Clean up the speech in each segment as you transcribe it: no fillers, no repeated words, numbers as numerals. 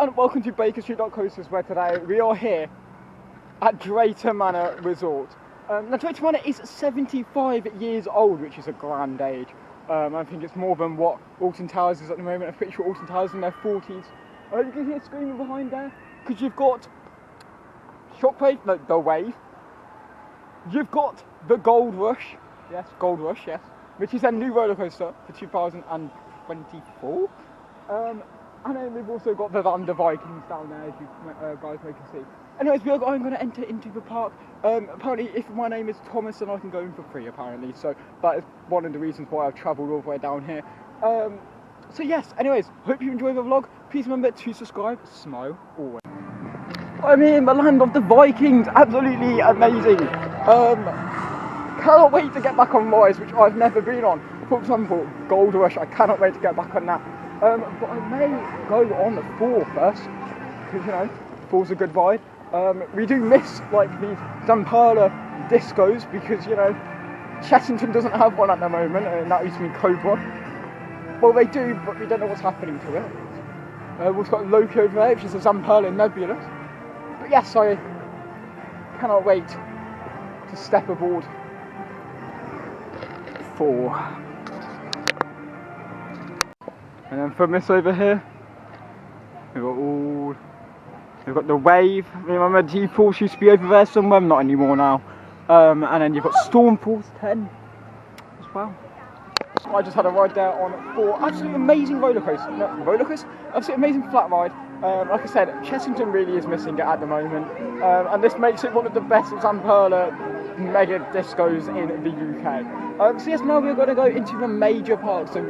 and welcome to Bakerstreet.coasters, where today we are here at Drayton Manor Resort. Now Drayton Manor is 75 years old, which is a grand age. I think it's more than what Alton Towers is at the moment. I'm pretty sure Alton Towers is in their 40s. You can hear screaming behind there, because you've got Shockwave, no, the Wave. You've got the Gold Rush, yes, which is a new roller coaster for 2024. And then we've also got the Vikings down there, as you guys may can see. Anyways, I'm going to enter into the park. Apparently, if my name is Thomas, then I can go in for free, apparently. So that is one of the reasons why I've travelled all the way down here. So yes, anyways, hope you enjoy the vlog. Please remember to subscribe, smile, always. I'm here in the land of the Vikings, absolutely amazing. Cannot wait to get back on rides, which I've never been on. For example, Gold Rush, I cannot wait to get back on that. But I may go on 4 first, because, you know, 4's a good ride. We do miss, like, these Zamperla discos, because, you know, Chessington doesn't have one at the moment, and that used to be Cobra. Well, they do, but we don't know what's happening to it. We've got Loki over there, which is a Zamperla Nebulous. But yes, I cannot wait to step aboard 4. And then from this over here, we've got the Wave. Remember, G-Force used to be over there somewhere, not anymore now. And then you've got Storm Force 10 as well. I just had a ride there on 4. Absolutely amazing roller coaster. No, absolutely amazing flat ride. Like I said, Chessington really is missing it at the moment. And this makes it one of the best Zamperla mega discos in the UK. So yes, now we're going to go into the major park. So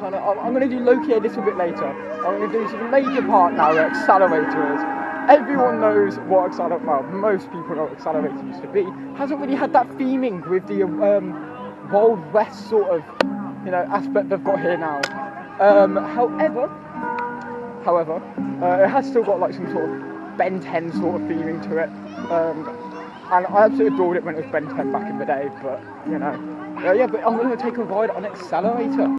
I'm going to do Loki a little bit later. I'm going to do the major part now, where Accelerator is. Everyone knows what Accelerator, well, most people know what Accelerator used to be. Hasn't really had that theming with the Wild West sort of, you know, aspect they've got here now. However, it has still got like some sort of Ben 10 sort of theming to it. And I absolutely adored it when it was Ben 10 back in the day, but, you know. Yeah, but I'm going to take a ride on Accelerator.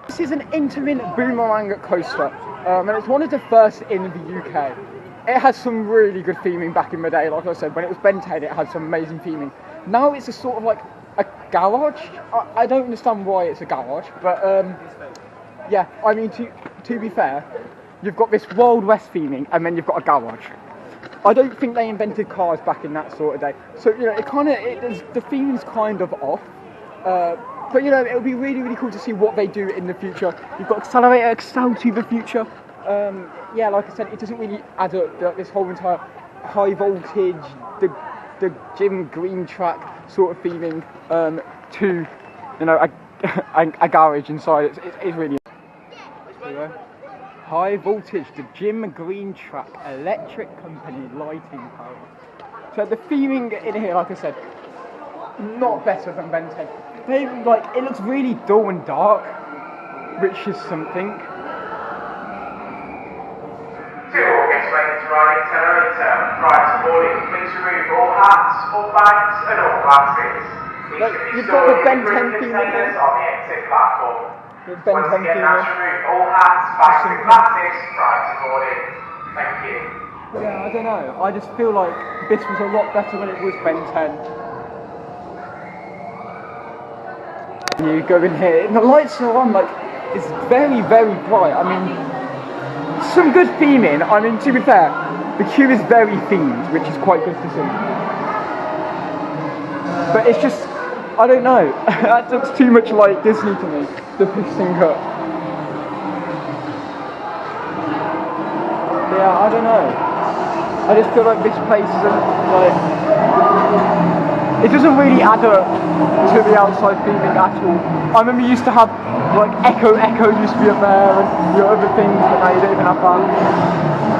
This is an interim boomerang coaster, and it's one of the first in the UK. It has some really good theming back in the day. Like I said, when it was Ben 10, it had some amazing theming. Now it's a sort of like a garage. I don't understand why it's a garage, but yeah, I mean, to be fair, you've got this Wild West theming, and then you've got a garage. I don't think they invented cars back in that sort of day. So, you know, the theming's kind of off. But, you know, it would be really, really cool to see what they do in the future. You've got Accelerator, Excel to the future. Yeah, like I said, it doesn't really add up, this whole entire high voltage, the Jim Green track sort of theming to, you know, a garage inside. It's really... High voltage, the Jim Green track, electric company, lighting power. So the theming in here, like I said, not better than Ben 10. Like, it looks really dull and dark, which is something. To all guests waiting to ride Accelerator, prior to boarding, please remove all hats, all bags, and all glasses. Like, you've got the Ben 10 theme in here. On the exit platform. The Ben 10 theme in. Remove all hats, bags, and glasses prior to boarding. Thank you. Yeah, I don't know. I just feel like this was a lot better when it was Ben 10. You go in here, and the lights are on, like, it's very, very bright. I mean, some good theming. I mean, to be fair, the queue is very themed, which is quite good to see. But it's just, I don't know, that looks too much like Disney to me, the piston cup. Yeah, I don't know. I just feel like this place isn't like, it doesn't really add up to the outside feeling at all. I remember you used to have like Echo used to be up there and your other things, but now you don't even have that.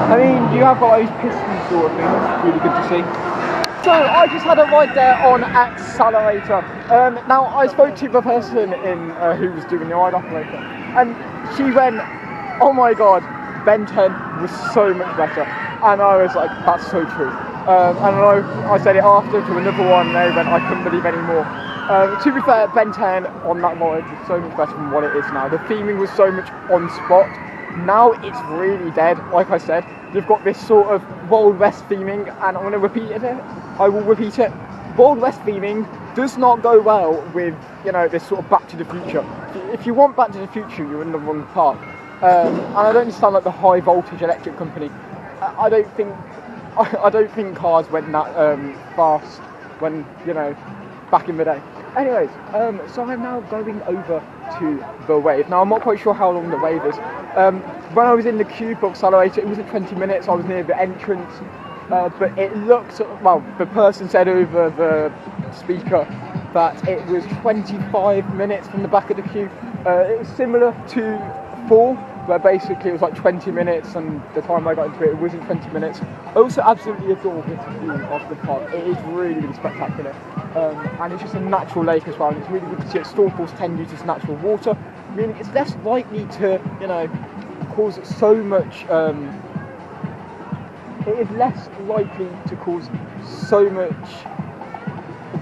I mean, you have got those piston sort of thing, that's really good to see. So I just had a ride there on Accelerator. Now I spoke to the person who was doing the ride operator, and she went, "Oh my god, Ben 10 was so much better," and I was like, "That's so true." And I said it after to another one, and they went, "I couldn't believe any more." To be fair, Ben 10 on that ride was so much better than what it is now. The theming was so much on spot. Now it's really dead. Like I said, you've got this sort of Wild West theming, and I'm going to repeat it. I will repeat it. Wild West theming does not go well with, you know, this sort of Back to the Future. If you want Back to the Future, you're in the wrong park. And I don't understand like the high voltage electric company. I don't think cars went that fast when, you know, back in the day. Anyways, so I'm now going over to the wave. Now I'm not quite sure how long the wave is. When I was in the queue for Accelerator, it was at 20 minutes. I was near the entrance, but it looked, well, the person said over the speaker that it was 25 minutes from the back of the queue. It was similar to 4, where basically it was like 20 minutes, and the time I got into it wasn't 20 minutes. I also absolutely adore this view of the park. It is really, really spectacular. And it's just a natural lake as well, and it's really good to see it. Stormfall's 10 uses natural water, meaning it's less likely to, you know, cause so much, it is less likely to cause so much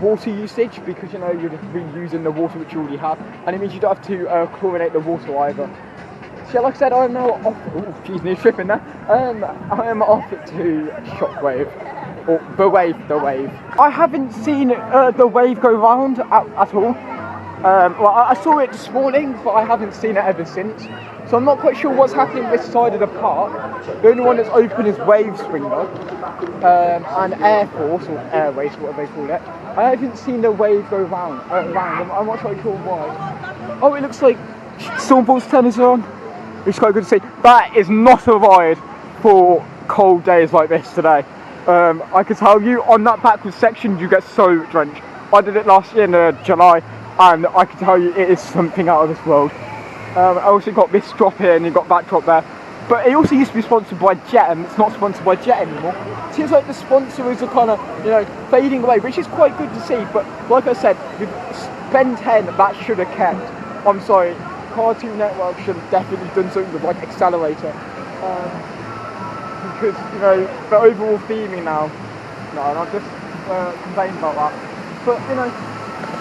water usage, because, you know, you're just reusing the water which you already have, and it means you don't have to chlorinate the water either. So like I said, I'm now off, oh geez, near tripping there, I am off to Shockwave, or the wave. I haven't seen the wave go round at all. Well, I saw it this morning, but I haven't seen it ever since. So I'm not quite sure what's happening this side of the park. The only one that's open is Wave Springer, and Air Force, or Airways, whatever they call it. I haven't seen the wave go round. I'm not quite sure why. Oh, it looks like Stormfall's 10 is on. It's quite good to see. That is not a ride for cold days like this today. I can tell you, on that backwards section, you get so drenched. I did it last year in July, and I can tell you it is something out of this world. I also got this drop here, and you've got that drop there. But it also used to be sponsored by Jet, and it's not sponsored by Jet anymore. It seems like the sponsors are kind of, you know, fading away, which is quite good to see. But like I said, with Ben 10, that should have kept. I'm sorry, Cartoon Network should have definitely done something with like Accelerator. Because, you know, the overall theming now, no, I'm not just complaining about that. But, you know,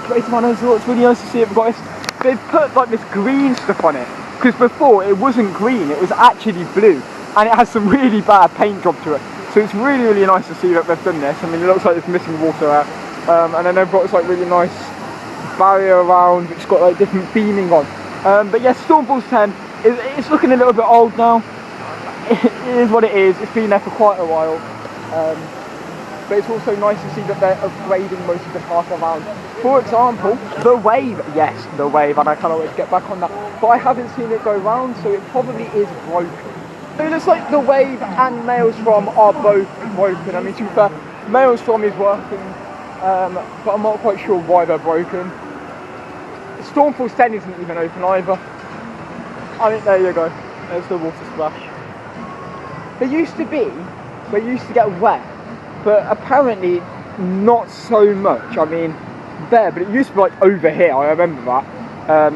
Drayton Manor, it's really nice to see it, guys. They've put like this green stuff on it, because before it wasn't green, it was actually blue, and it has some really bad paint job to it. So it's really, really nice to see that they've done this. I mean, it looks like it's missing water there, and then they've got this like really nice barrier around, which has got like different theming on. But yeah, Stormfall's 10, it's looking a little bit old now. It is what it is. It's been there for quite a while. But it's also nice to see that they're upgrading most of the park around. For example, the wave. Yes, the wave, and I cannot wait to get back on that. But I haven't seen it go round, so it probably is broken. So it looks like the wave and Maelstrom are both broken. I mean, to be fair, Maelstrom is working, but I'm not quite sure why they're broken. Stormfall's 10 isn't even open either. I mean, there you go. There's the water splash. They used to get wet, but apparently not so much. I mean, there, but it used to be like over here, I remember that.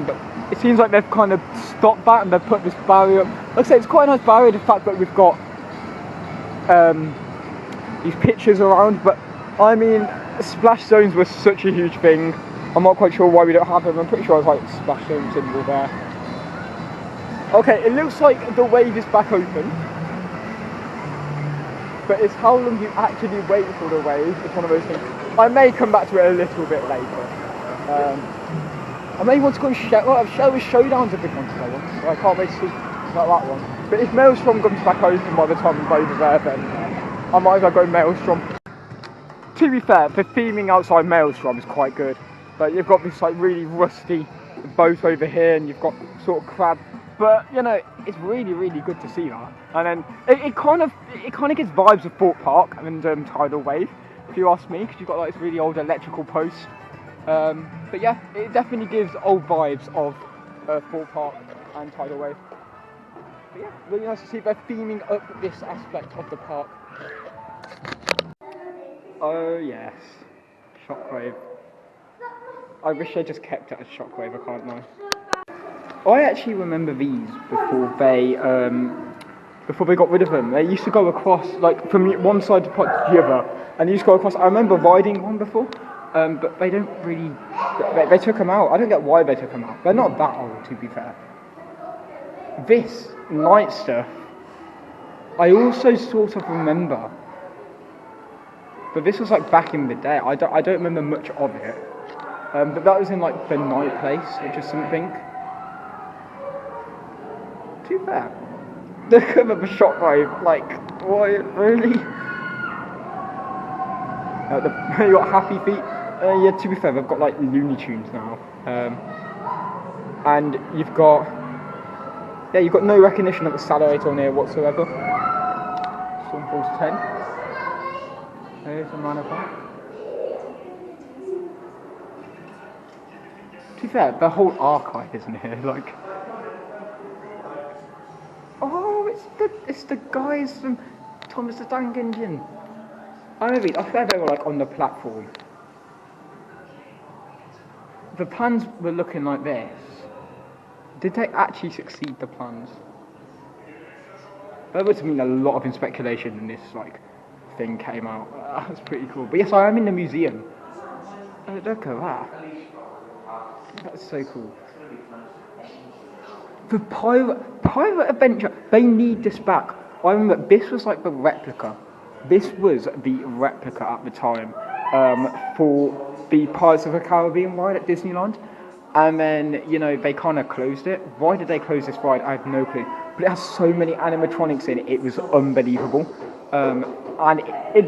But it seems like they've kind of stopped that, and they've put this barrier up. Like I say, it's quite a nice barrier, the fact that we've got these pictures around, but I mean, splash zones were such a huge thing. I'm not quite sure why we don't have them. I'm pretty sure I was like splash zone symbol there. Okay, it looks like the wave is back open. But it's how long you actually wait for the wave. It's one of those things. I may come back to it a little bit later. I may want to go and Showdown's a big one today, so I can't wait to see about that one. But if Maelstrom comes back open by the time we go over there, then I might as well go Maelstrom. To be fair, the theming outside Maelstrom is quite good. But you've got this like really rusty boat over here, and you've got sort of crab But you know, it's really, really good to see that. And then it kind of gives vibes of Thorpe Park and Tidal Wave, if you ask me, because you've got like this really old electrical post. But yeah, it definitely gives old vibes of Thorpe Park and Tidal Wave. But yeah, really nice to see they're theming up this aspect of the park. Oh yes, Shockwave. I wish they just kept it as Shockwave, I can't lie. I actually remember these before they got rid of them. They used to go across, like from one side to the other, and they used to go across. I remember riding one before, but they don't really. They took them out. I don't get why they took them out. They're not that old, to be fair. This night stuff, I also sort of remember, but this was like back in the day. I don't remember much of it, but that was in like the night place, which is something. Too bad. Look at the Shockwave, like, what, really? You got Happy Feet. Yeah, to be fair, they've got like Looney Tunes now. And you've got no recognition of the satellite on here whatsoever. Stormforce 10. There's a man of that. To be fair, the whole archive isn't here, like. Oh, it's the guys from Thomas the Tank Engine. I swear they were like on the platform. The plans were looking like this. Did they actually succeed the plans? That would mean a lot of speculation in this like thing came out. That's pretty cool. But yes, I am in the museum. Oh, look at that. That's so cool. The Pirate Adventure, they need this back. I remember this was like the replica. This was the replica at the time for the Pirates of the Caribbean ride at Disneyland. And then, you know, they kind of closed it. Why did they close this ride? I have no clue. But it has so many animatronics in it, it was unbelievable. And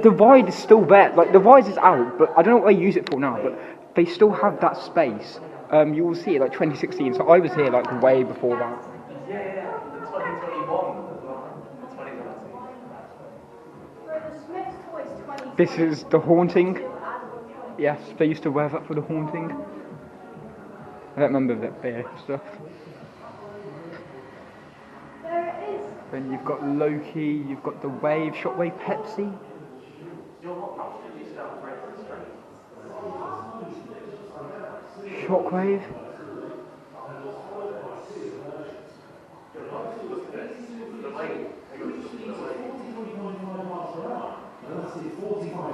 the ride is still there. Like, the ride is out, but I don't know what they use it for now, but they still have that space. You will see it like 2016, so I was here like way before that. Yeah, the 2021 as well. This is the Haunting. Yes, they used to wear that for the Haunting. I don't remember that beer stuff. There it is. Then you've got Loki, you've got the Wave, Shockwave, Pepsi. Shockwave.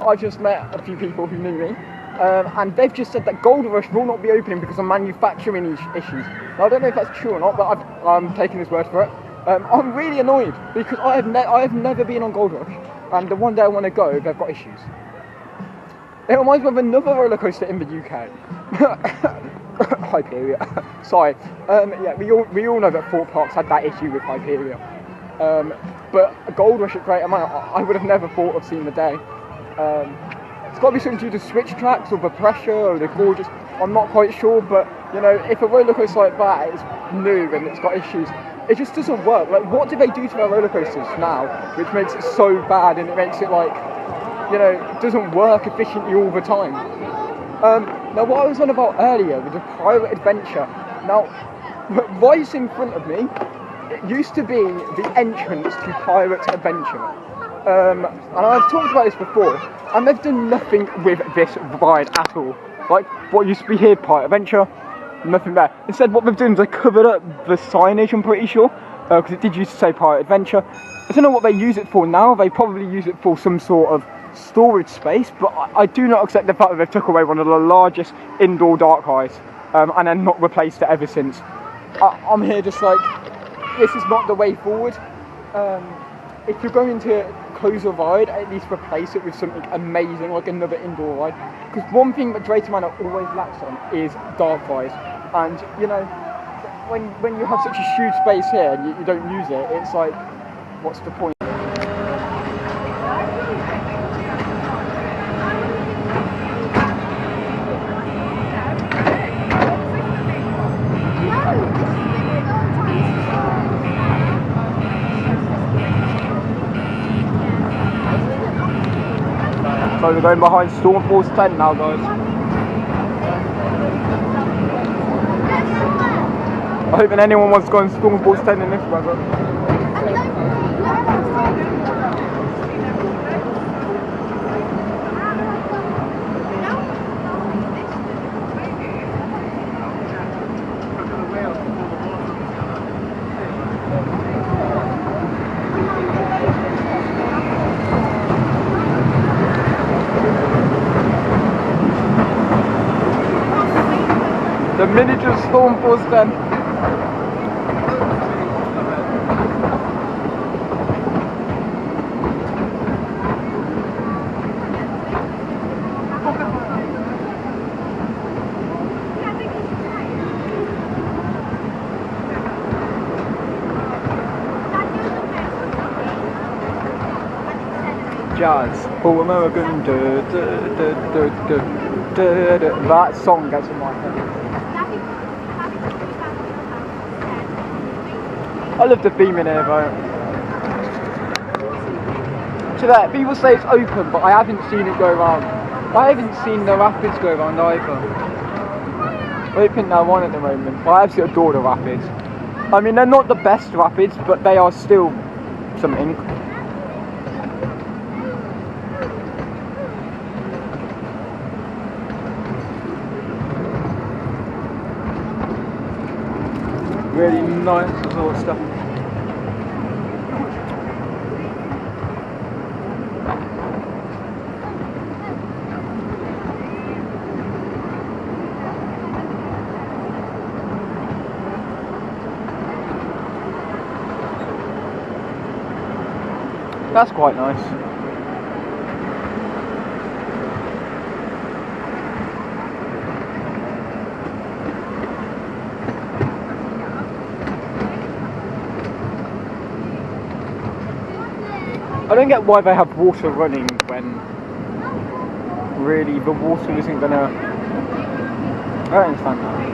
I just met a few people who knew me, and they've just said that Gold Rush will not be opening because of manufacturing issues. Now, I don't know if that's true or not, but I'm taking his word for it. I'm really annoyed because I have never been on Gold Rush, and the one day I want to go, they've got issues. It reminds me of another roller coaster in the UK. Hyperia. Sorry. Yeah, we all know that Thorpe Park's had that issue with Hyperia. But Gold Rush at Drayton Manor, I would have never thought of seeing the day. It's got to be something due to switch tracks or the pressure or the gorgeous. I'm not quite sure, but you know, if a roller coaster like that is new and it's got issues, it just doesn't work. Like, what do they do to their roller coasters now, which makes it so bad and it makes it like, you know, it doesn't work efficiently all the time. Now, what I was on about earlier with the Pirate Adventure. Now, right in front of me, it used to be the entrance to Pirate Adventure. And I've talked about this before, and they've done nothing with this ride at all. Like, what used to be here, Pirate Adventure, nothing there. Instead, what they've done is they covered up the signage, I'm pretty sure, because it did used to say Pirate Adventure. I don't know what they use it for now. They probably use it for some sort of storage space, but I do not accept the fact that they took away one of the largest indoor dark rides and then not replaced it ever since. I'm here just like, this is not the way forward. If you're going to close a ride, at least replace it with something amazing like another indoor ride, because one thing that Drayton Manor always lacks on is dark rides. And you know, when you have such a huge space here and you don't use it, it's like, what's the point? So we're going behind Stormforce 10 now, guys. I hope that anyone wants to go on Stormforce 10 in this weather. The miniature Stormforce 10. Jazz, all American, that song gets in my head. I love the theme in here though. To that, people say it's open, but I haven't seen it go around. I haven't seen the rapids go around either. I don't think they're on at the moment, but I absolutely adore the rapids. I mean, they're not the best rapids, but they are still something. Really nice resort stuff. That's quite nice. I don't get why they have water running when really the water isn't gonna... I don't understand that.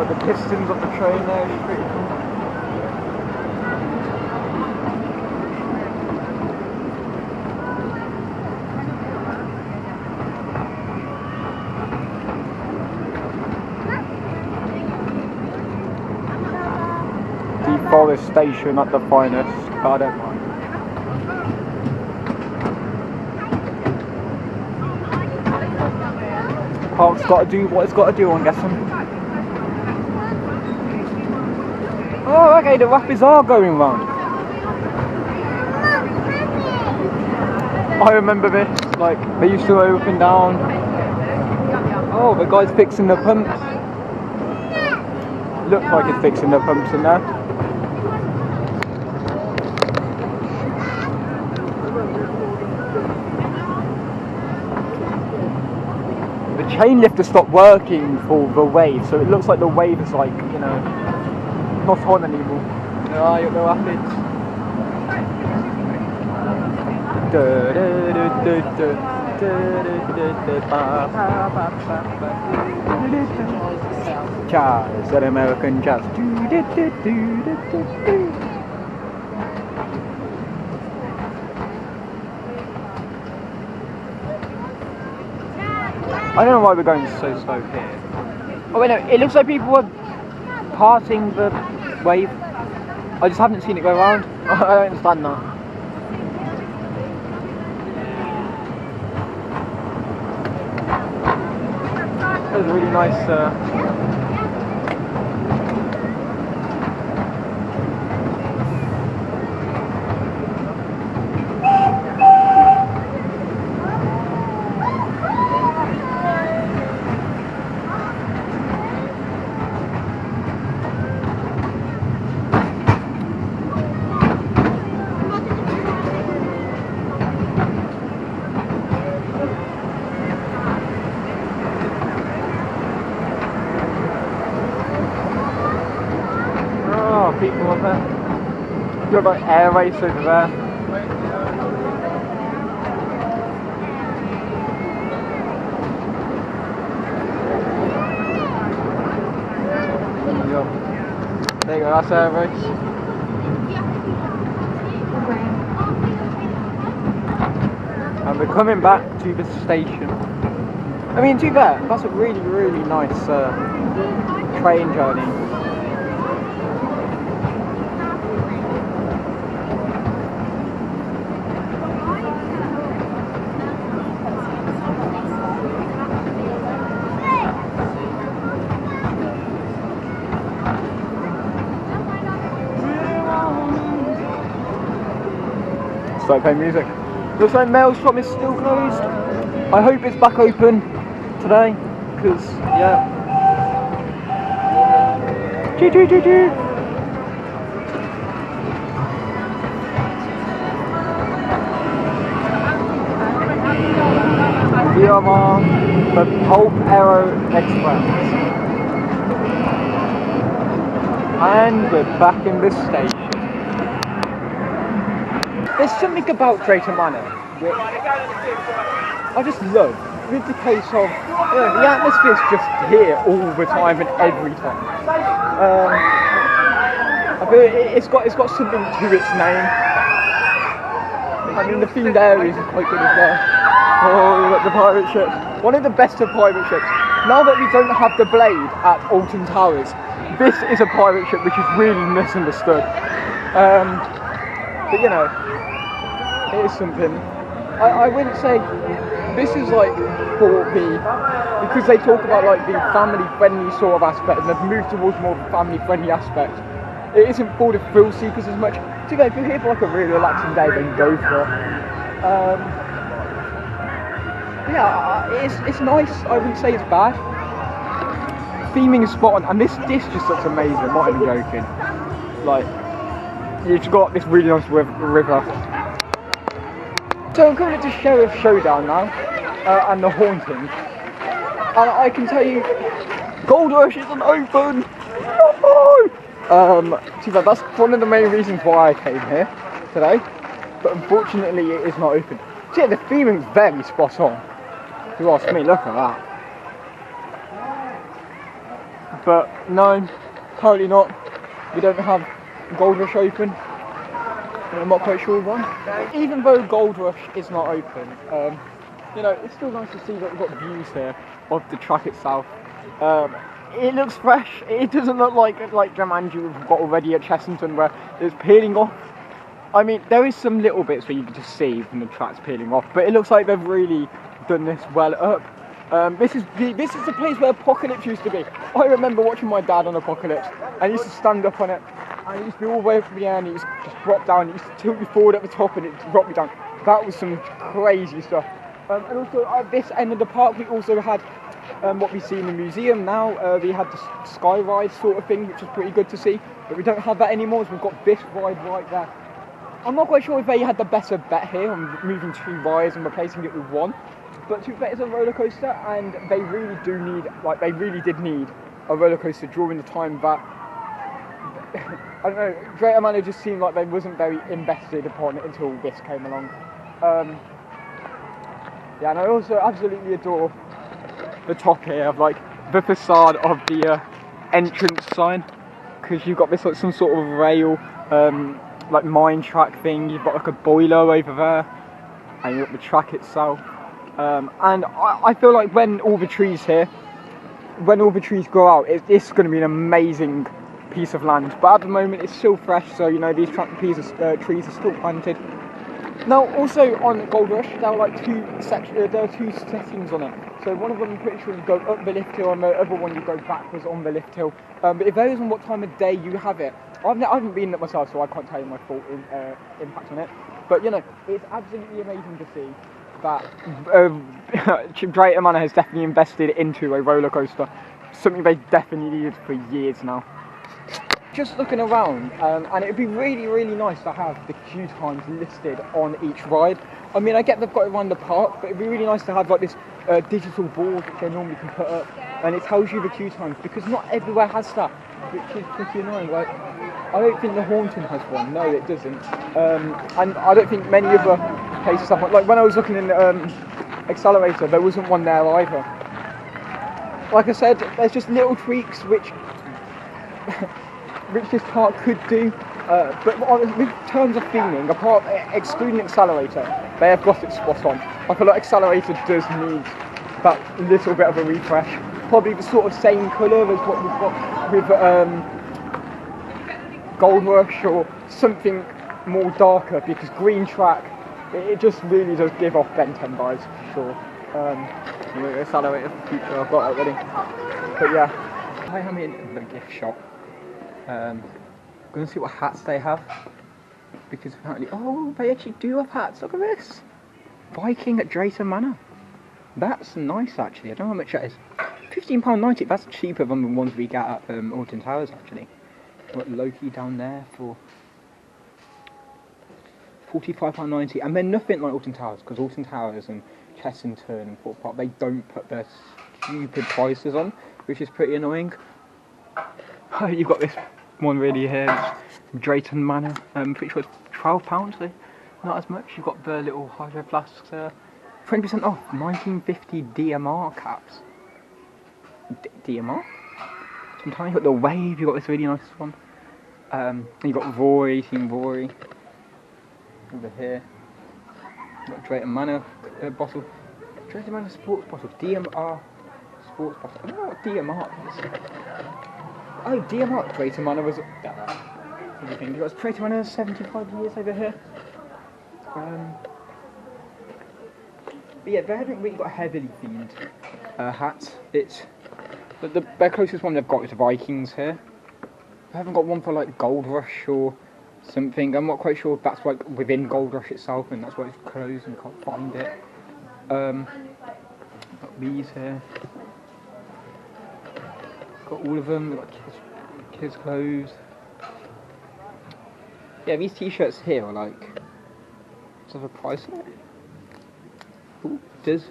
The pistons of the train there is pretty cool. Deforestation at the finest, but I don't mind. Park's got to do what it's got to do, I'm guessing. Oh, okay, the rapids are going round. I remember this, like, they used to go up and down. Oh, the guy's fixing the pumps. Looks like he's fixing the pumps in there. The chain lifter stopped working for the wave, so it looks like the wave is like, you know, not on anymore. Ah, you're the rapids. Jazz, that American jazz. I don't know why we're going so slow here. Oh wait, no, it looks like people are passing the wave. I just haven't seen it go around. I don't understand that. That was a really nice got like air race over there. There you go, that's air race. And we're coming back to the station. I mean, to be fair, that's a really, really nice train journey. Start playing music. Looks like Mail's shop is still closed. I hope it's back open today, because yeah. Choo choo choo choo. We are on the Pulp Arrow Express, and we're back in this station. There's something about Drayton Manor which I just love. With the case of, the atmosphere's just here all the time and every time. I feel it's got something to its name. I mean, the themed areas are quite good as well. Oh, look, the pirate ship. One of the best of pirate ships. Now that we don't have the Blade at Alton Towers, this is a pirate ship which is really misunderstood. But you know, it is something. I wouldn't say this is like 4P, because they talk about like the family-friendly sort of aspect, and they've moved towards more of a family-friendly aspect. It isn't for the thrill seekers as much. So if you're here for like a really relaxing day, then go for it. Yeah, it's nice. I wouldn't say it's bad. Theming is spot on, and this just looks amazing. I'm not even joking. Like, you've got this really nice river. So I'm coming to Sheriff Showdown now, and the Haunting. And I can tell you, Gold Rush isn't open. No! That's one of the main reasons why I came here today. But unfortunately, it is not open. So yeah, the theming's very spot on. If you ask me, look at that. But no, currently not. We don't have Gold Rush open. I'm not quite sure why. Even though Gold Rush is not open, you know, it's still nice to see that we've got views here of the track itself. It looks fresh. It doesn't look like Jumanji we've got already at Chessington, where it's peeling off. I mean, there is some little bits where you can just see from the tracks peeling off, but it looks like they've really done this well up. This is the place where Apocalypse used to be. I remember watching my dad on Apocalypse, and he used to stand up on it, and it used to be all the way from the end, and it used to just drop down, it used to tilt you forward at the top, and it dropped you down. That was some crazy stuff. And also at this end of the park, we also had what we see in the museum now. We had the sky ride sort of thing, which was pretty good to see, but we don't have that anymore, so we've got this ride right there. I'm not quite sure if they had the better bet here on moving 2 rides and replacing it with 1. But to be fair, it's a roller coaster, and they really do need, they really did need a roller coaster during the time that, I don't know, Drayton Manor just seemed like they wasn't very invested upon it until this came along. Yeah, and I also absolutely adore the top here of the facade of the entrance sign, because you've got this some sort of rail, mine track thing. You've got a boiler over there, and you've got the track itself. And I feel like when all the trees grow out, it's going to be an amazing piece of land. But at the moment, it's still fresh, so you know these trees are still planted. Now, also on Gold Rush, there are 2 settings on it. So one of them, I'm pretty sure, you go up the lift hill, and the other one you go backwards on the lift hill. But it varies on what time of day you have it. I haven't been it myself, so I can't tell you my full impact on it. But you know, it's absolutely amazing to see that Drayton Manor has definitely invested into a roller coaster, something they definitely needed for years now. Just looking around, and it would be really, really nice to have the queue times listed on each ride. I mean, I get they've got it around the park, but it'd be really nice to have this digital board which they normally can put up, and it tells you the queue times, because not everywhere has that, which is pretty annoying. I don't think the Haunting has one. No, it doesn't. And I don't think many other places have one. Like when I was looking in Accelerator, there wasn't one there either. Like I said, there's just little tweaks which this park could do. But in terms of theming, excluding Accelerator, they have got it spot on. I feel like Accelerator does need that little bit of a refresh. Probably the sort of same colour as what we've got with Gold Rush or something more darker, because Green Track, it just really does give off Ben 10 vibes for sure. Accelerator for the future, I've got it already. But yeah, I am in the gift shop. Gonna see what hats they have, because apparently, oh, they actually do have hats. Look at this, Viking at Drayton Manor. That's nice actually. I don't know how much that is. £15.90. That's cheaper than the ones we get at Alton Towers actually. Got Loki down there for £45.90, and they're nothing like Alton Towers, because Alton Towers and Chessington and Port Park, they don't put their stupid prices on, which is pretty annoying. You've got this one really here, Drayton Manor. Pretty sure it's £12, so not as much. You've got the little hydro flasks there. 20% off 1950 DMR caps. DMR? Sometimes you've got the Wave, you've got this really nice one. You've got Rory, Team Rory. Over here. You've got Drayton Manor bottle. Drayton Manor sports bottle. DMR sports bottle. I don't know what DMR is. Oh, DMR Drayton Manor was... What do you think? You've got Drayton Manor 75 years over here. But yeah, they haven't really got heavily themed hats. It's the closest one they've got is Vikings here. They haven't got one for like Gold Rush or something. I'm not quite sure if that's like within Gold Rush itself and that's why it's closed and you can't find it. Got these here. Got all of them. They've got kids clothes. Yeah, these t-shirts here are like... Does it have a price on it? Ooh, it does.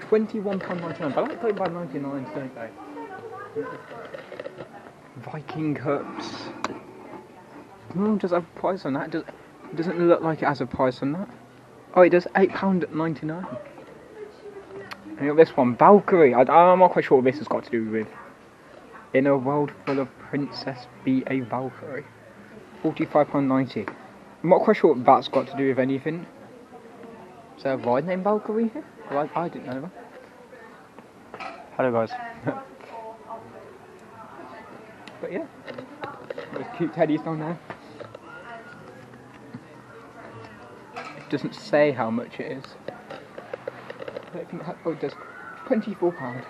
£21.99, but I like going by 99, don't they? Viking cups. Does it have a price on that? Doesn't look like it has a price on that. Oh, it does, £8.99. And you got this one, Valkyrie. I'm not quite sure what this has got to do with. In a world full of princess, be a Valkyrie. £45.90. I'm not quite sure what that's got to do with anything. Is there a ride named Valkyrie here? Well, I didn't know that. Hello guys. But yeah, there's cute teddies down there. It doesn't say how much it is. I don't think it does. £24.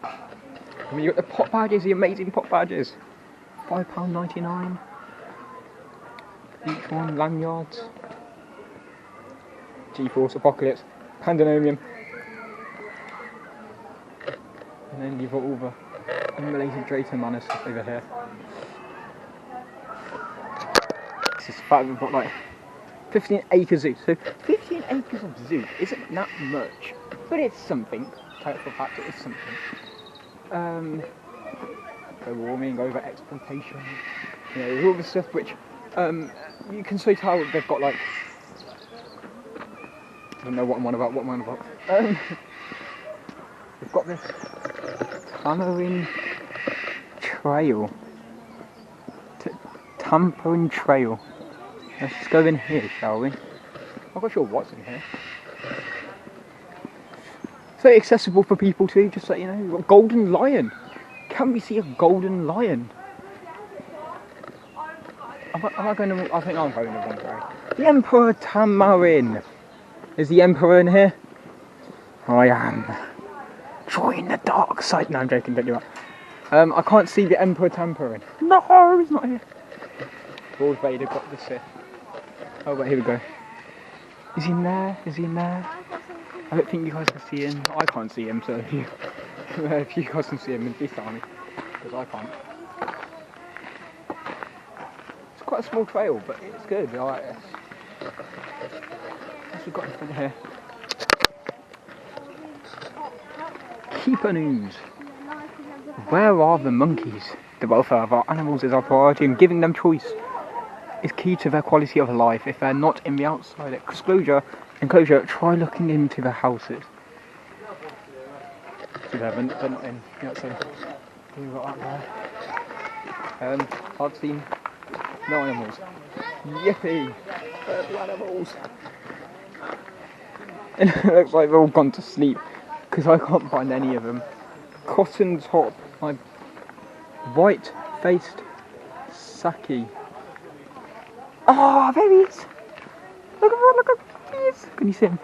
I mean, you got the pop badges, the amazing pop badges. £5.99. Each one, lanyards. G-Force, Apocalypse, Pandemonium. And then you've got all the unrelated Drayton Manor stuff over here. This is the fact we've got like 15 acres zoo. So 15 acres of zoo isn't that much, but it's something. Take for fact it is something. Over warming, over exploitation. You know, all the stuff which you can so tell they've got like. I don't know what I'm on about. We've got this Tampering Trail. Tampering Trail. Let's just go in here, shall we? I'm not sure what's in here. It's very accessible for people too, just so you know. We've got Golden Lion. Can we see a golden lion? Am I going to... I think I'm going the wrong way. The Emperor Tamarin. Is the Emperor in here? I am. Join the dark side. No, I'm joking, don't do that. I can't see the Emperor Tamarin. No, he's not here. Lord Vader got this here. Oh, but here we go. Is he in there? Is he in there? I don't think you guys can see him. I can't see him, so if you guys can see him, please tell me. Because I can't. It's quite a small trail, but it's good. I like this. What's we got in front here? Keeper news. Where are the monkeys? The welfare of our animals is our priority, and giving them choice is key to their quality of life. If they're not in the outside enclosure, try looking into the houses. They're not in the outside. We've got that there. I've seen no animals. Yippee! The animals! And it looks like they're all gone to sleep because I can't find any of them. Cotton top, my white-faced Saki. Oh, there he is! Look at he is! Can you see him?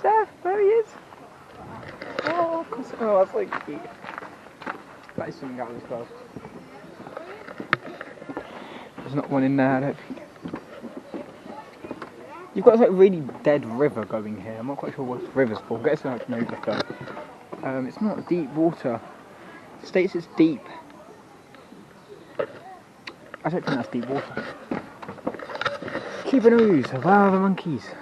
There he is! Oh, that's so cute. That is something out as well. There's not one in there, I don't think. You've got this like really dead river going here. I'm not quite sure what this river's for. Get some like an overflow. It's not deep water. It states it's deep. I don't think that's deep water. Keep an ooze. Where are the monkeys?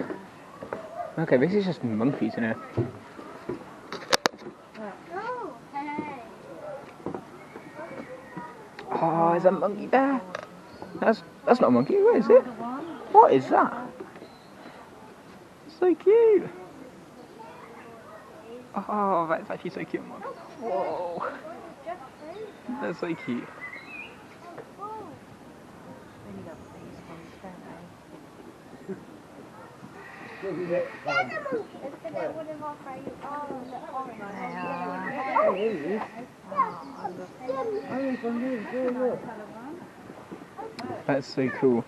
Okay, this is just monkeys in here. Oh, is that a monkey there? That's not a monkey. What is it? What is that? So cute. Oh, that's actually so cute. Whoa. That's so cute. That's so cool.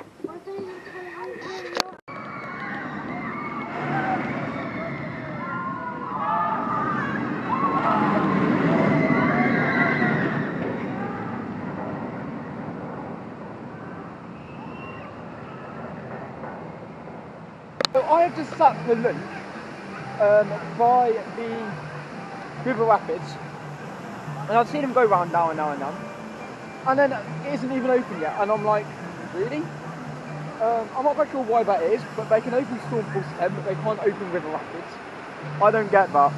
So I have just sat for lunch by the River Rapids, and I've seen them go round now and now and now, and then it isn't even open yet, and I'm like, really? I'm not quite sure why that is, but they can open Stormfall 10, but they can't open River Rapids. I don't get that.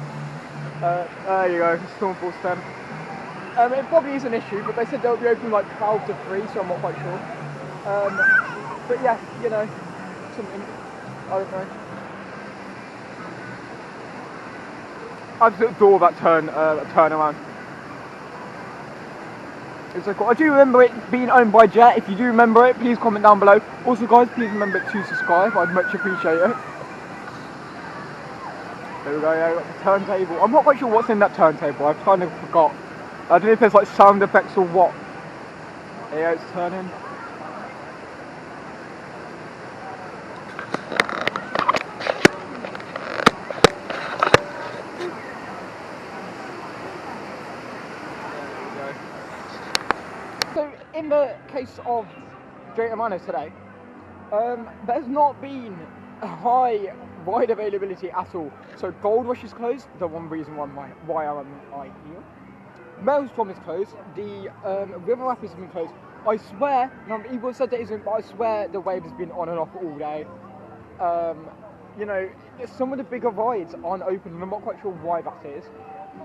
There you go, Stormfall 10. It probably is an issue, but they said they'll be open like 12 to 3, so I'm not quite sure. But yeah, you know, something. I don't know. I just adore that turnaround. It's so cool. I do remember it being owned by Jet. If you do remember it, please comment down below. Also guys, please remember to subscribe. I'd much appreciate it. There we go, yeah, we've got the turntable. I'm not quite sure what's in that turntable. I've kind of forgot. I don't know if there's like sound effects or what. Yeah, it's turning. So in the case of Drayton Manor today, there's not been a high ride availability at all. So Gold Rush is closed, the one reason why I'm here. Maelstrom is closed, the River Rapids has been closed. I swear, people said that isn't, but I swear the wave has been on and off all day. You know, some of the bigger rides aren't open, and I'm not quite sure why that is.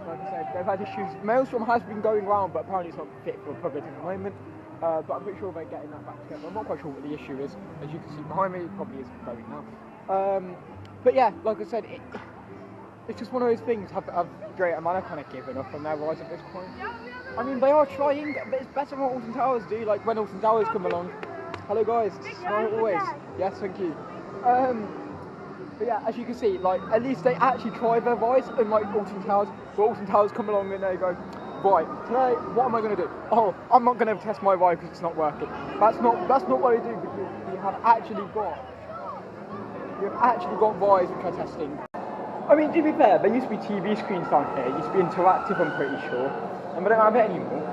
Like I said, they've had issues. Maelstrom has been going round, but apparently it's not fit for public at the moment. But I'm pretty sure they're getting that back together. I'm not quite sure what the issue is. As you can see behind me, it probably isn't going now. But yeah, like I said, it's just one of those things. Have Drayton Manor kind of given up on their rides at this point? I mean, they are trying, but it's better than what Alton Towers do. Like when Alton Towers come along. Hello guys, smile always. Yes, thank you. But yeah, as you can see, like at least they actually try their rides, unlike Alton Towers. But Alton Towers come along and they go, right, today what am I going to do? Oh, I'm not going to test my ride because it's not working. That's not what they do, because you have actually got rides which are testing. I mean, to be fair, there used to be TV screens down here. It used to be interactive, I'm pretty sure, and we don't have it anymore.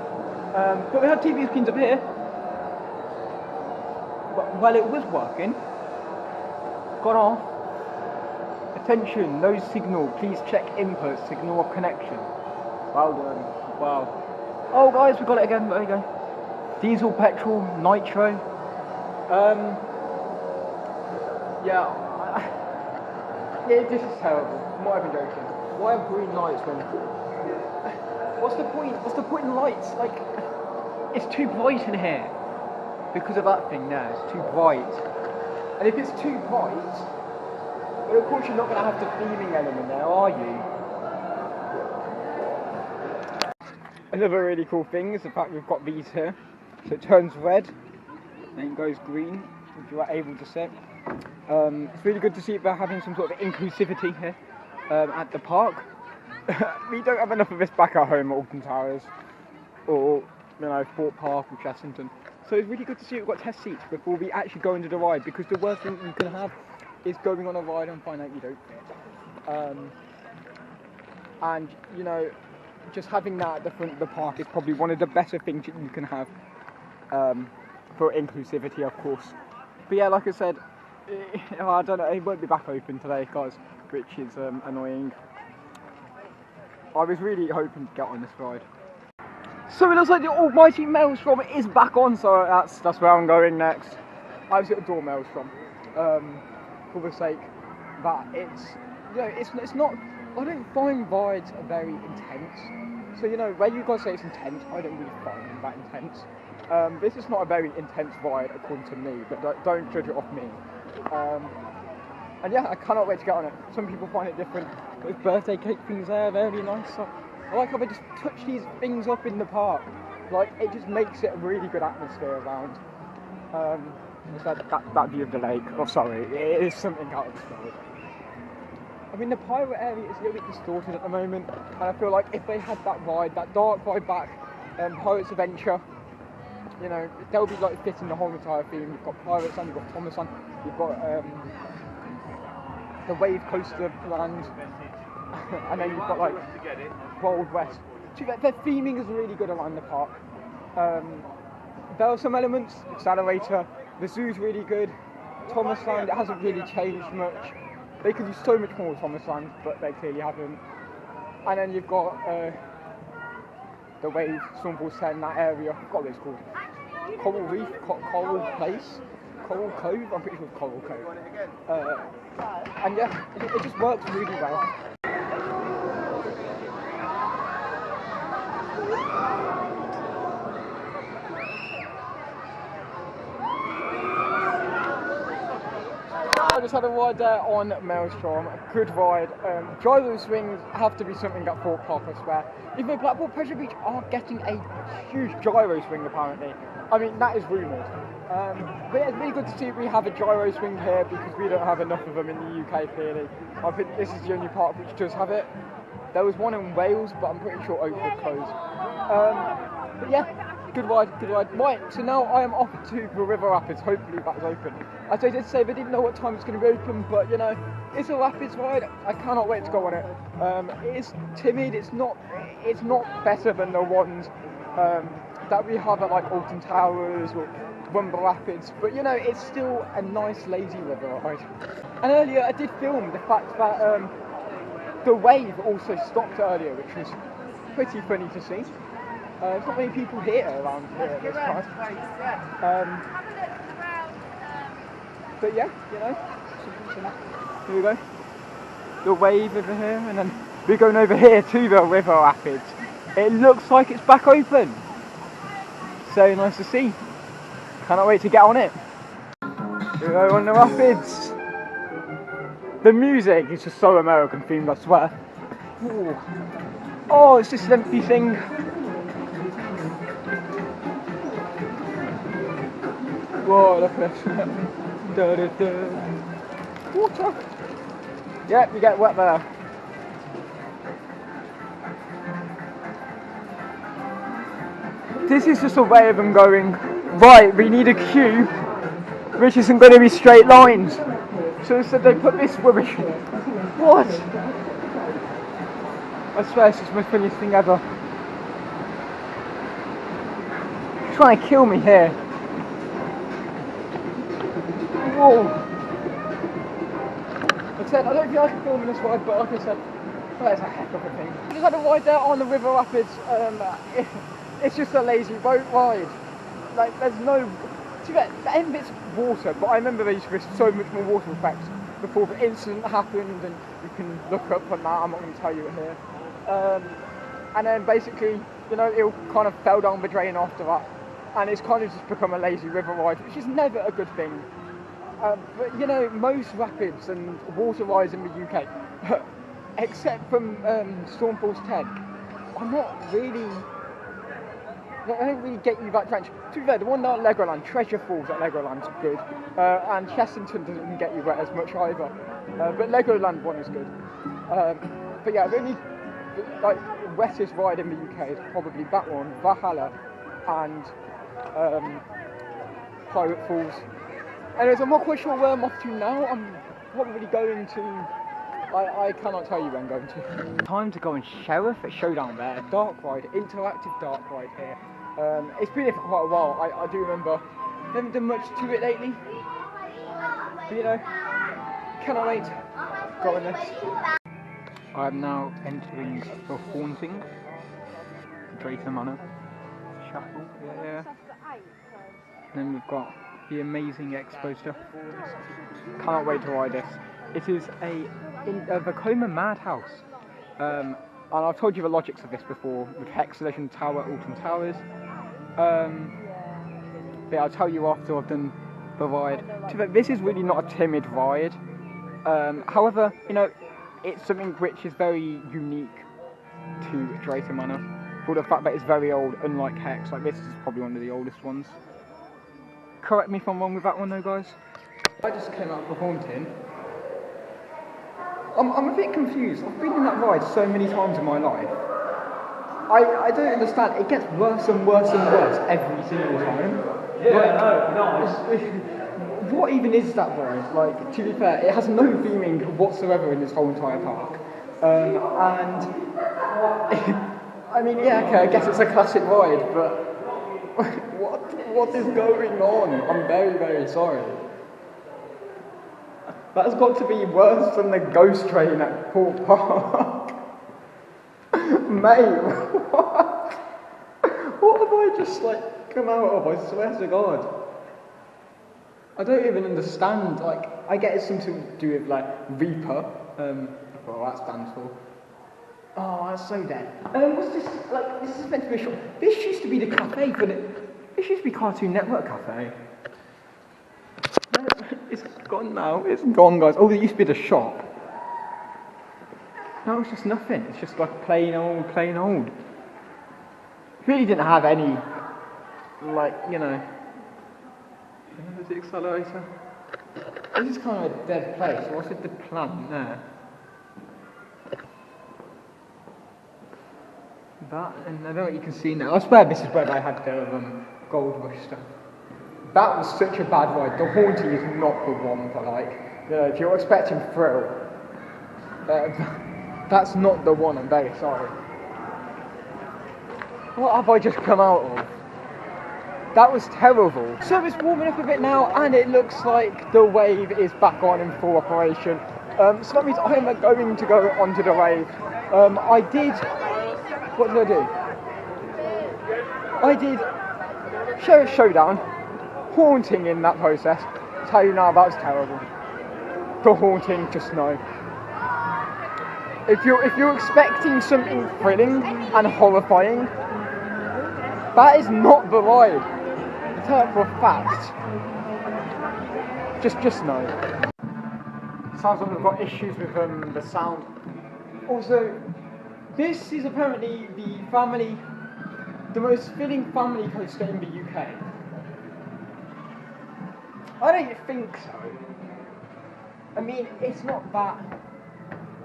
But we had TV screens up here. But while it was working, gone off. Attention, no signal, please check input, signal of connection. Well done, wow. Oh guys, we got it again, there you go. Diesel, petrol, nitro. Yeah, this is terrible, I'm not even joking. Why have green lights when... What's the point? What's the point in lights? Like, it's too bright in here. Because of that thing there, it's too bright. And if it's too bright, well, of course you're not going to have the theming element there, are you? Another really cool thing is the fact we've got these here. So it turns red, then it goes green, if you are able to see. It's really good to see they're having some sort of inclusivity here at the park. We don't have enough of this back at home at Alton Towers, or, you know, Fort Park or Chessington. So it's really good to see we've got test seats before we actually go into the ride, because the worst thing you can have is going on a ride and find out you don't fit. And, you know, just having that at the front of the park is probably one of the better things that you can have for inclusivity, of course. But yeah, like I said, I don't know, it won't be back open today, guys, which is annoying. I was really hoping to get on this ride. So it looks like the almighty Maelstrom is back on, so that's where I'm going next. I was at the door Maelstrom, for the sake that it's, you know, it's not, I don't find rides very intense. So, you know, when you guys say it's intense, I don't really find it that intense. This is not a very intense ride according to me, but don't judge it off me. And yeah, I cannot wait to get on it. Some people find it different. Those birthday cake things there, they're really nice. So I like how they just touch these things up in the park. Like, it just makes it a really good atmosphere around. That view of the lake. Oh, sorry, it is something out of this world. I mean, the pirate area is a little bit distorted at the moment, and I feel like if they had that ride, that dark ride back, Pirates Adventure, you know, they'll be like fitting the whole entire theme. You've got Pirates and you've got Thomas on, you've got the Wave Coaster land, and then you've got like Wild West. So their theming is really good around the park. There are some elements, Accelerator, the zoo's really good, Thomas Land, it hasn't really changed much. They could do so much more with Thomas Land, but they clearly haven't. And then you've got the Wave, Stormfall 10, that area, I forgot what it's called. Coral Reef, Coral Place, Coral Cove, I'm pretty sure it's Coral Cove. And yeah, it just works really well. I just had a ride there on Maelstrom, a good ride. Gyro swings have to be something at Fort Park, I swear. Even though Blackpool Pleasure Beach are getting a huge gyro swing apparently. I mean, that is rumoured. But yeah, it's really good to see we have a gyro swing here because we don't have enough of them in the UK, clearly. I think this is the only park which does have it. There was one in Wales, but I'm pretty sure Oakwood closed. But yeah, good ride, good ride. Right, so now I am off to the River Rapids. Hopefully that's open. As I did say, they didn't know what time it's going to be open, but you know, it's a Rapids ride. I cannot wait to go on it. It is timid. It's not better than the ones that we have at like Alton Towers or Rumble Rapids, but you know, it's still a nice lazy river ride. And earlier I did film the fact that the wave also stopped earlier, which was pretty funny to see. There's not many people here around here at this time. But yeah, you know, here we go. The wave over here, and then we're going over here to the River Rapids. It looks like it's back open. So nice to see. Cannot wait to get on it. Here we go on the rapids. The music is just so American themed, I swear. Ooh. Oh, it's this lengthy thing. Whoa, look at this. Da, da, da. Water. Yep, you get wet there. This is just a way of them going, right, we need a queue, which isn't going to be straight lines. So instead they put this rubbish. What? I swear this is the funniest thing ever. They're trying to kill me here. Whoa. Like I said, I don't think I can film in this ride, but like I said, well, it's a heck of a thing. I just had a ride there on the River Rapids. It's just a lazy boat ride. Like, there's no... The end bit's water, but I remember there used to be so much more water effects before the incident happened, and you can look up on that, I'm not going to tell you it here. and then basically, you know, it kind of fell down the drain after that, and it's kind of just become a lazy river ride, which is never a good thing. But you know, most rapids and water rides in the UK, except from Stormfall's 10, are not really. They don't really get you that drenched. To be fair, the one at Legoland, Treasure Falls at Legoland's good, and Chessington doesn't get you wet as much either. But Legoland one is good. But yeah, the only like wettest ride in the UK is probably that one, Valhalla, and Pirate Falls. Anyways, I'm not quite sure where I'm off to now. I'm probably going to. I cannot tell you where I'm going to. Time to go and Sheriff at Showdown there. Dark ride, interactive dark ride here. It's been here for quite a while. I do remember. Haven't done much to it lately. But you know, cannot wait. Go on this. I am now entering the haunting Drayton Manor chapel. Yeah. And then we've got the amazing exposter. Cannot wait to ride this. It is a Vekoma Madhouse. And I've told you the logics of this before with Hexalation Tower, Alton Towers. But I'll tell you after I've done the ride. This is really not a timid ride. However, you know, it's something which is very unique to Drayton Manor. For the fact that it's very old, unlike Hex. Like, this is probably one of the oldest ones. Correct me if I'm wrong with that one though, guys. I just came out for haunting. I'm a bit confused. I've been in that ride so many times in my life. I don't understand. It gets worse and worse and worse every single time. Yeah, nice. What even is that ride? Like, to be fair, it has no theming whatsoever in this whole entire park. And I mean, yeah, okay, I guess it's a classic ride, but what is going on? I'm very, very sorry. That's got to be worse than the ghost train at Port Park. Mate, what? What have I just, like, come out of? I swear to God. I don't even understand. Like, I get it's something to do with, like, Reaper. Well, that stands for. Oh, that's so dead. What's this? Like, this is meant to be a shop. This used to be the cafe, but this used to be Cartoon Network Cafe. It's gone now. It's gone, guys. Oh, there used to be the shop. Now it's just nothing. It's just like plain old. It really didn't have any, like, you know. There's the accelerator. This is kind of a dead place. What's with the plant there? That, and I don't know what you can see now. I swear this is where I had the Gold Rush stuff. That was such a bad ride. The haunting is not the one for, like, you know, if you're expecting thrill, that's not the one. I'm very sorry. What have I just come out of? That was terrible. So it's warming up a bit now, and it looks like the wave is back on in full operation. So that means I am going to go onto the wave. What did I do? I did Sheriff Showdown, haunting in that process. Tell you now, that was terrible. The haunting, just no. If you're expecting something thrilling and horrifying, that is not the ride. I tell it for a fact. Just no. Sounds like we've got issues with the sound. Also, this is apparently the most thrilling family coaster in the UK. I don't think so. I mean, it's not that.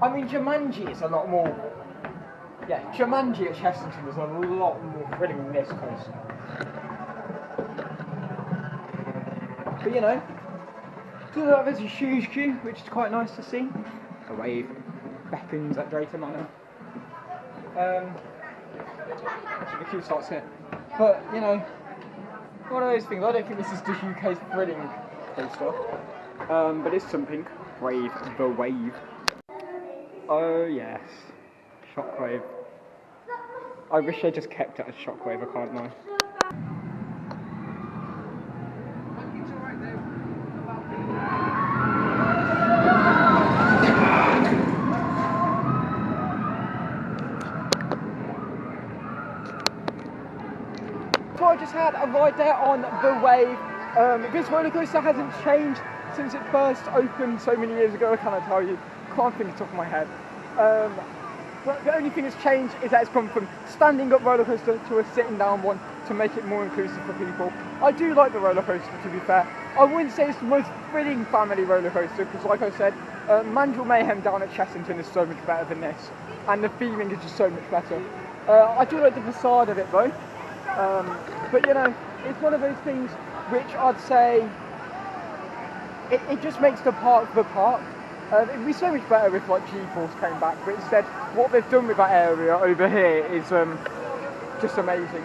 I mean, Jumanji is a lot more. Yeah, Jumanji at Chessington is a lot more thrilling than this coaster. But you know, there's a huge queue, which is quite nice to see. A wave beckons at Drayton Manor. Actually, the queue starts here. But, you know, one of those things. I don't think this is the UK's thrilling coaster. But it's something. Brave the Wave. Oh, yes. Shockwave. I wish I just kept it as Shockwave, I can't lie. a ride there on the Wave. This roller coaster hasn't changed since it first opened so many years ago. I cannot tell you, can't think off the top of my head. But the only thing that's changed is that it's gone from standing up roller coaster to a sitting down one to make it more inclusive for people. I do like the roller coaster, to be fair. I wouldn't say it's the most thrilling family roller coaster because, like I said, Mandrill Mayhem down at Chessington is so much better than this, and the theming is just so much better. I do like the facade of it though, but you know, it's one of those things which I'd say it just makes the park the park. It'd be so much better if like G-Force came back, but instead what they've done with that area over here is just amazing.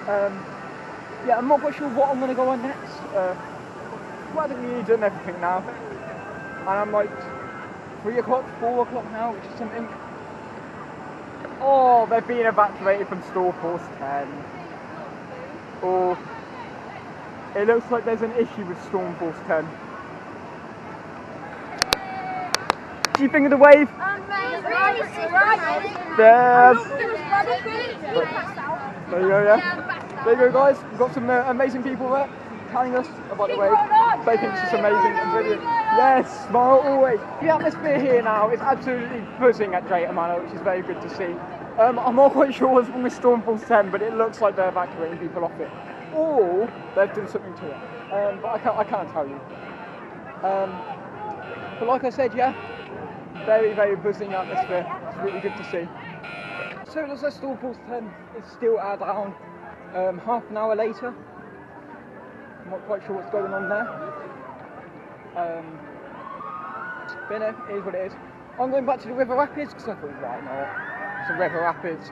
Yeah, I'm not quite sure what I'm going to go on next. Well, I think we've done everything now, and I'm like 3 o'clock, 4 o'clock now, which is something. Oh, they're being evacuated from Store Force 10. Or it looks like there's an issue with Storm Force 10. What do you think of the Wave? Yes. There you go, yeah. There you go, guys. We've got some amazing people there telling us about the Wave. They think it's just amazing and brilliant. Yes, smile always. The atmosphere here now is absolutely buzzing at Drayton Manor, which is very good to see. I'm not quite sure what's wrong with Storm Force 10, but it looks like they're evacuating people off it. Or they've done something to it. But I can't tell you. But like I said, yeah, very, very buzzing atmosphere. It's really good to see. So it looks like Storm Force 10 is still down half an hour later. I'm not quite sure what's going on there. But no, it is what it is. I'm going back to the River Rapids because I thought, right, no, it's a River Rapids.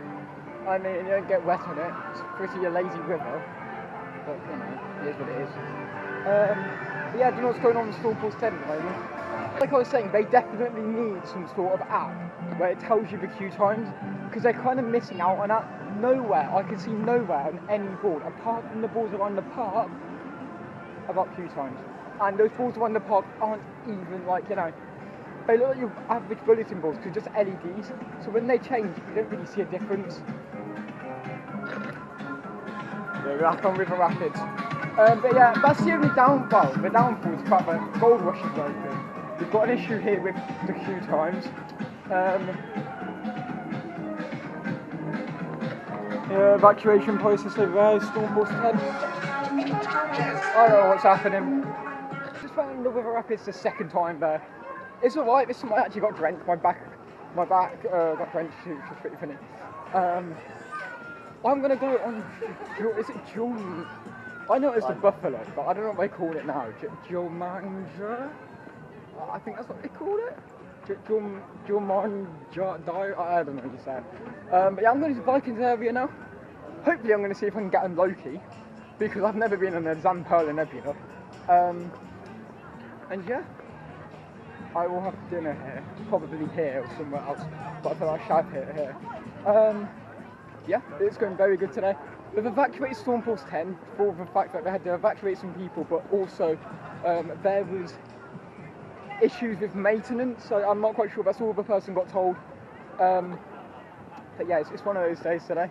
I mean, you don't get wet on it. It's pretty a lazy river. But, you know, it is what it is. But yeah, I don't know what's going on with Storm Force 10 at the moment. Like I was saying, they definitely need some sort of app where it tells you the queue times, because they're kind of missing out on that. Nowhere, I can see nowhere on any board, apart from the boards around the park, about queue times. And those boards around the park aren't even like, you know, they look like your average bulletin boards, because just LEDs, so when they change, you don't really see a difference. Yeah, we're back on River Rapids. But yeah, that's the only downfall. The downfall is the fact that Gold Rush is open. We've got an issue here with the queue times. Yeah, evacuation process over there, Storm Force 10. I don't know what's happening. Just found the River Rapids the second time there. It's alright, this time I actually got drenched, my back got drenched, which was pretty funny. I'm gonna go on, is it Jewel? I know it's the Buffalo, but I don't know what they call it now. Jumanji? I think that's what they call it. Jumanji, I don't know what you say. But yeah, I'm going to the Vikings area now. Hopefully I'm going to see if I can get on Loki, because I've never been on a Zamperla Nebula. And yeah, I will have dinner here, probably here or somewhere else, but I feel like I should have it here. Yeah, it's going very good today. They've evacuated Storm Force 10 for the fact that they had to evacuate some people, but also there was issues with maintenance, so I'm not quite sure that's all the person got told. But yeah, it's one of those days today.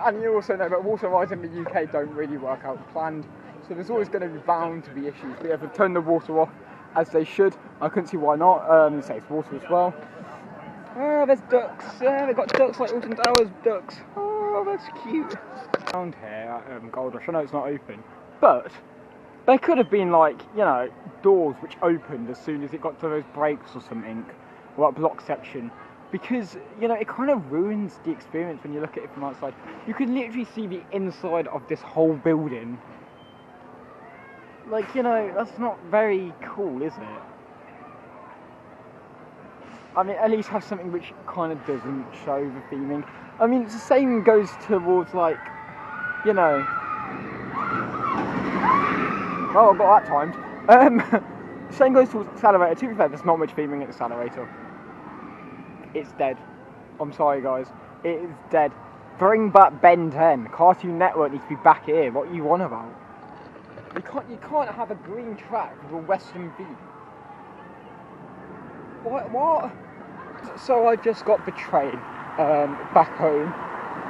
And you also know that water rides in the UK don't really work out planned, so there's always going to be bound to be issues. But yeah, they've turned the water off as they should. I couldn't see why not. It saves water as well. Oh, there's ducks. Yeah, they've got ducks like Alton Towers ducks. Oh, that's cute. Around here at Gold Rush, I know it's not open, but there could have been, like, you know, doors which opened as soon as it got to those breaks or something, or that block section, because, you know, it kind of ruins the experience when you look at it from outside. You can literally see the inside of this whole building. Like, you know, that's not very cool, is it? I mean, at least have something which kind of doesn't show the theming. I mean, it's the same goes towards, like, you know... Oh, I got that timed. Same goes towards the accelerator. To be fair, there's not much theming at the accelerator. It's dead. I'm sorry, guys. It is dead. Bring back Ben 10. Cartoon Network needs to be back here. What are you on about? You can't have a green track with a western beat. What? So I just got the train back home.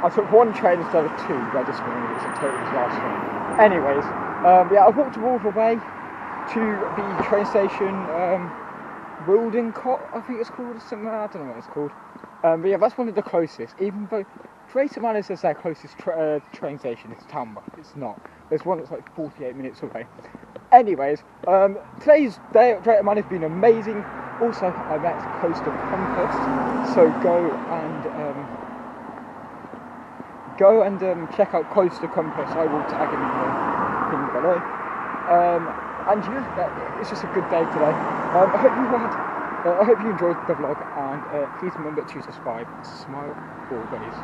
I took one train instead of two, but this morning it was a total disaster. Anyways, yeah, I walked all the way to the train station, Wildencott, I think it's called, or something, I don't know what it's called. But yeah, that's one of the closest, even though Drayton Manor says their closest train station is Tamworth. It's not. There's one that's like 48 minutes away. Anyways, today's day at Drayton Manor has been amazing. Also, I met Coaster Compass, so go and check out Coaster Compass. I will tag him in the thing below. And yeah, it's just a good day today. I hope you enjoyed the vlog, and please remember to subscribe. Smile always.